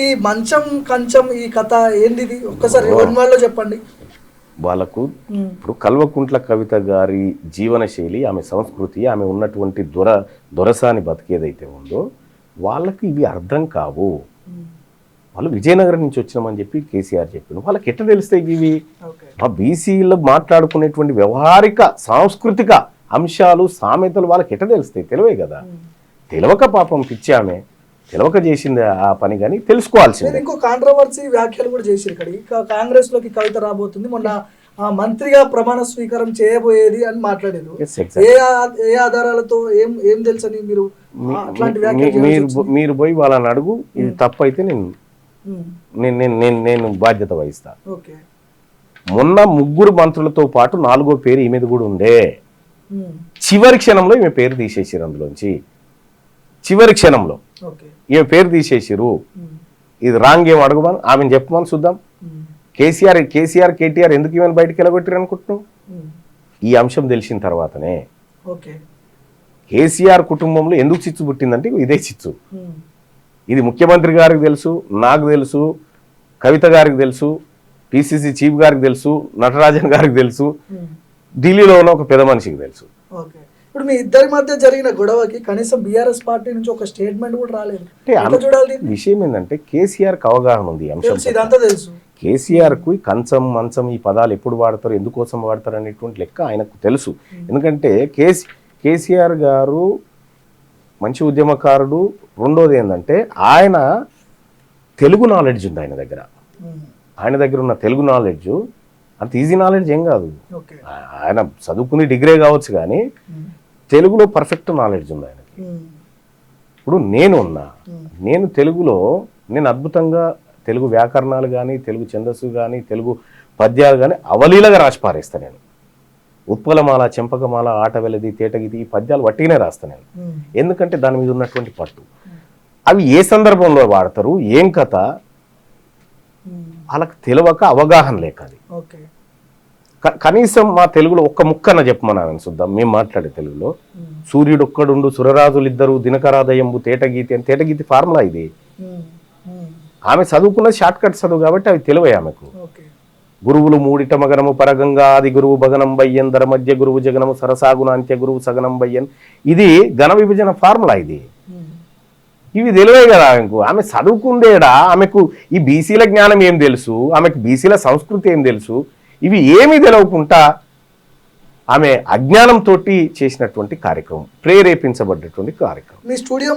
ఈ మంచం కంచం ఈ కథ ఏంది ఇది ఒక్కసారి వన్మాల్లో చెప్పండి వాళ్ళకు. ఇప్పుడు కల్వకుంట్ల కవిత గారి జీవనశైలి, ఆమె సంస్కృతి, ఆమె ఉన్నటువంటి దొరసాని బతికేదైతే ఉందో వాళ్ళకి ఇవి అర్థం కావు. వాళ్ళు విజయనగరం నుంచి వచ్చినామని చెప్పి కేసీఆర్ చెప్పిండు. వాళ్ళకి ఎట్లా తెలుస్తాయి ఇవి? ఆ బీసీలో మాట్లాడుకునేటువంటి వ్యవహారిక సాంస్కృతిక అంశాలు సామెతలు వాళ్ళకి ఎట్లా తెలుస్తాయి? తెలివే కదా. తెలియక పాపం పిచ్చి ఆమె తెలియక చేసింది ఆ పని, కానీ తెలుసుకోవాల్సింది. ఇంకో కాంట్రవర్సీ వ్యాఖ్యలు కూడా చేసి ఇక్కడ కాంగ్రెస్ లోకి కవిత రాబోతుంది, మొన్న మంత్రిగా ప్రమాణ స్వీకారం చేయబోయేది అని మాట్లాడారు. ఏ ఆధారాలతో ఏం తెలుసని మీరు అట్లాంటి వ్యాఖ్యలు? మీరు పోయి వాళ్ళని అడుగు, ఇది తప్పు అయితే నేను బాధ్యత వహిస్తా. మొన్న 3 మంత్రులతో పాటు 4వ పేరు ఈ మీద కూడా ఉండే. చివరి క్షణంలో ఈమె పేరు తీసేసారు అందులోంచి. చివరి క్షణంలో ఈమె పేరు తీసేసారు. ఇది రాంగ్ ఏం అడగమని ఆమెను చెప్పమని చూద్దాం. కేసీఆర్ కేటీఆర్ ఎందుకు ఈమెను బయటకు వెళ్ళగొట్టారు అనుకుంటున్నావు? ఈ అంశం తెలిసిన తర్వాతనే. కేసీఆర్ కుటుంబంలో ఎందుకు చిచ్చు పుట్టిందంటే ఇదే చిచ్చు. ఇది ముఖ్యమంత్రి గారికి తెలుసు, నాకు తెలుసు, కవిత గారికి తెలుసు, పిసిసి చీఫ్ గారికి తెలుసు, నటరాజన్ గారికి తెలుసు, ఢిల్లీలో ఉన్న ఒక పెద్ద మనిషికి తెలుసు. ఇప్పుడు మీ ఇద్దరి మధ్య జరిగిన గొడవకి కనీసం బీఆర్ఎస్ పార్టీ నుంచి ఒక స్టేట్మెంట్ కూడా రాలేదు. విషయం ఏంటంటే కేసీఆర్కి అవగాహన ఉంది అంశం. ఇదంతా తెలుసు. కేసీఆర్కు కంచం మంచం ఈ పదాలు ఎప్పుడు వాడతారు, ఎందుకోసం వాడతారు అనేటువంటి లెక్క ఆయనకు తెలుసు. ఎందుకంటే కేసీఆర్ గారు మంచి ఉద్యమకారుడు. రెండోది ఏంటంటే ఆయన తెలుగు నాలెడ్జ్ ఉంది ఆయన దగ్గర. ఆయన దగ్గర ఉన్న తెలుగు నాలెడ్జ్ అంత ఈజీ నాలెడ్జ్ ఏం కాదు. ఆయన చదువుకుని డిగ్రీ కావచ్చు, కానీ తెలుగులో పర్ఫెక్ట్ నాలెడ్జ్ ఉంది ఆయనకి. ఇప్పుడు నేను తెలుగులో నేను అద్భుతంగా తెలుగు వ్యాకరణాలు కానీ, తెలుగు ఛందస్సు కానీ, తెలుగు పద్యాలు కానీ అవలీలగా రాసి పారేస్తాను నేను. ఉత్పలమాల, చెంపకమాల, ఆట వెలది, తేటగిది ఈ పద్యాలు వట్టిగానే రాస్తాను నేను. ఎందుకంటే దాని మీద ఉన్నటువంటి పట్టు. అవి ఏ సందర్భంలో వాడతారు, ఏం కథ వాళ్ళకి తెలియక, అవగాహన లేక. అది కనీసం మా తెలుగులో ఒక్క ముక్కన చెప్పమని చూద్దాం. మేము మాట్లాడే తెలుగులో సూర్యుడు ఒక్కడుండు, సురరాజులు ఇద్దరు, దినకరాదయంబు, తేటగీతి అని. తేటగీతి ఫార్ములా ఇది. ఆమె చదువుకున్న షార్ట్ కట్ చదువు కాబట్టి అవి తెలివే ఆమెకు. గురువులు మూడిట మగనము పరగంగా, ఆది గురువు భగనం బయ్యన్, ధర మధ్య గురువు జగనము, సరసాగున అంత్య గురువు సగనం బయ్యన్. ఇది ఘన విభజన ఫార్ములా. ఇది ఇవి తెలివే కదా ఆమెకు. ఆమె చదువుకుందేడా, ఆమెకు ఈ బీసీల జ్ఞానం ఏం తెలుసు, ఆమెకు బీసీల సంస్కృతి ఏం తెలుసు, ఇవి ఏమీ తెలియకుండా ఆమె అజ్ఞానంతో చేసినటువంటి కార్యక్రమం, ప్రేరేపించబడ్డటువంటి కార్యక్రమం. మీ స్టూడియో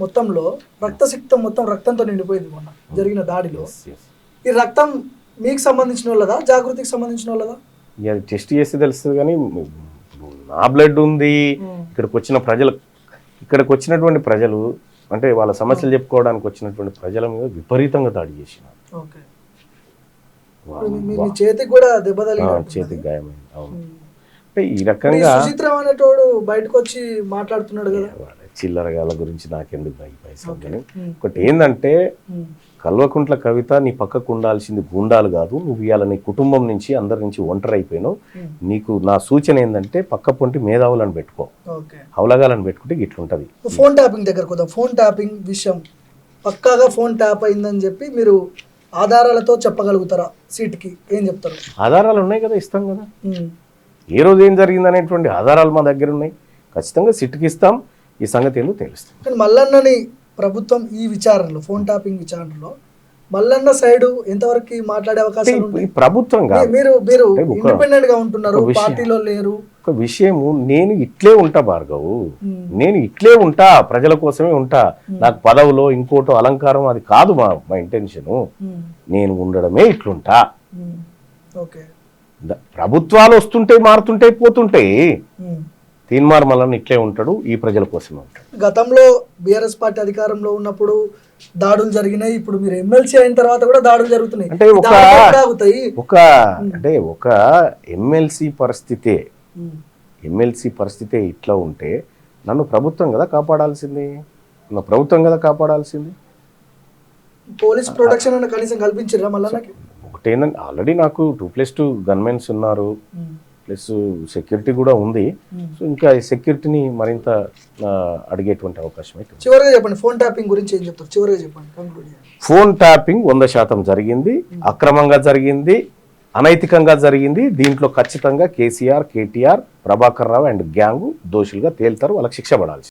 మొత్తంలో రక్తసిక్తం మొత్తం రక్తంతో నిండిపోయింది మొన్న జరిగిన దాడిలో. ఈ రక్తం మీకు సంబంధించిన వాళ్ళదా, జాగృతికి సంబంధించిన వాళ్ళదా? అది టెస్ట్ చేస్తే తెలుస్తుంది. కానీ నా బ్లడ్ ఉంది. ఇక్కడికి వచ్చినటువంటి ప్రజలు అంటే వాళ్ళ సమస్యలు చెప్పుకోవడానికి వచ్చినటువంటి ప్రజల మీద విపరీతంగా దాడి చేసినారు. చేతికి కూడా దెబ్బ చేతికి గాయమైంది. అవును. అంటే ఈ రకంగా బయటకు వచ్చి మాట్లాడుతున్నాడు కదా. చిల్లరగాల గురించి నాకెందుకు పైసా. ఒకటి ఏంటంటే కల్వకుంట్ల కవిత, నీ పక్కకు ఉండాల్సింది గుండాలు కాదు. నువ్వు ఇవాళ నీ కుటుంబం నుంచి అందరి నుంచి ఒంటరి అయిపోయినావు. నీకు నా సూచన ఏంటంటే పక్క పొంటి మేధావులను పెట్టుకో, హౌలగాలను పెట్టుకుంటే ఇట్లుంటది. ఫోన్ ట్యాపింగ్ దగ్గరకు వద్దాం. ఫోన్ ట్యాపింగ్ విషయం పక్కాగా ఫోన్ ట్యాప్ అయిందని చెప్పి మీరు ఆధారాలతో చెప్పగలుగుతారా? సీట్కి ఏం చెప్తారు? ఆధారాలు ఉన్నాయి కదా, ఇస్తాం కదా. ఏ రోజు ఏం జరిగింది అనేటువంటి ఆధారాలు మా దగ్గర ఉన్నాయి. ఖచ్చితంగా సిట్కి ఇస్తాం. ఈ సంగతి ఏందో తెలుస్తాం. కానీ మల్లన్నని ప్రభుత్వం ఈ విచారణలో, ఫోన్ ట్యాపింగ్ విచారణలో మల్లన్న సైడ్ ఎంతవరకు మాట్లాడే అవకాశం ఉంది? ప్రభుత్వం మీరు ఇండిపెండెంట్ గా ఉంటున్నారు, పార్టీలో లేరు. ఒక విషయము, నేను ఇట్లే ఉంటా భార్గవు, నేను ఇట్లే ఉంటా, ప్రజల కోసమే ఉంటా. నాకు పదవులో ఇంకోటో అలంకారం అది కాదు మా ఇంటెన్షను. నేను ఉండడమే ఇట్లుంటా. ప్రభుత్వాలు వస్తుంటే మారుతుంటే పోతుంటాయి. తీన్మార్ మల్లన్న ఇట్లే ఉంటాడు, ఈ ప్రజల కోసమే ఉంటాడు. గతంలో బీఆర్ఎస్ పార్టీ అధికారంలో ఉన్నప్పుడు దాడులు జరిగినాయి. ఇప్పుడు మీరు ఎమ్మెల్సీ అయిన తర్వాత కూడా దాడులు జరుగుతున్నాయి. అంటే ఒక ఎమ్మెల్సీ పరిస్థితే ఇట్లా ఉంటే నన్ను ప్రభుత్వం కదా కాపాడాల్సింది. పోలీస్ ప్రొటెక్షన్ కనీసం కల్పించారా మల్లన్నకి? ఒకటేందంటే ఆల్రెడీ నాకు 2+2 గన్మెన్స్ ఉన్నారు. ప్లస్ సెక్యూరిటీ కూడా ఉంది. సో ఇంకా ఈ సెక్యూరిటీని మరింత అడిగేటువంటి అవకాశం అయితే ఉంది. చివరిగా చెప్పండి, ఫోన్ ట్యాపింగ్ గురించి ఏం చెప్తారు? చివరిగా చెప్పండి, కంక్లూడ్ చేయండి. ఫోన్ ట్యాపింగ్ 100% జరిగింది, అక్రమంగా జరిగింది, అనైతికంగా జరిగింది. దీంట్లో ఖచ్చితంగా కేసీఆర్, కేటీఆర్, ప్రభాకర్ రావు అండ్ గ్యాంగు దోషులుగా తేల్తారు, వాళ్ళకి శిక్ష పడాల్సి.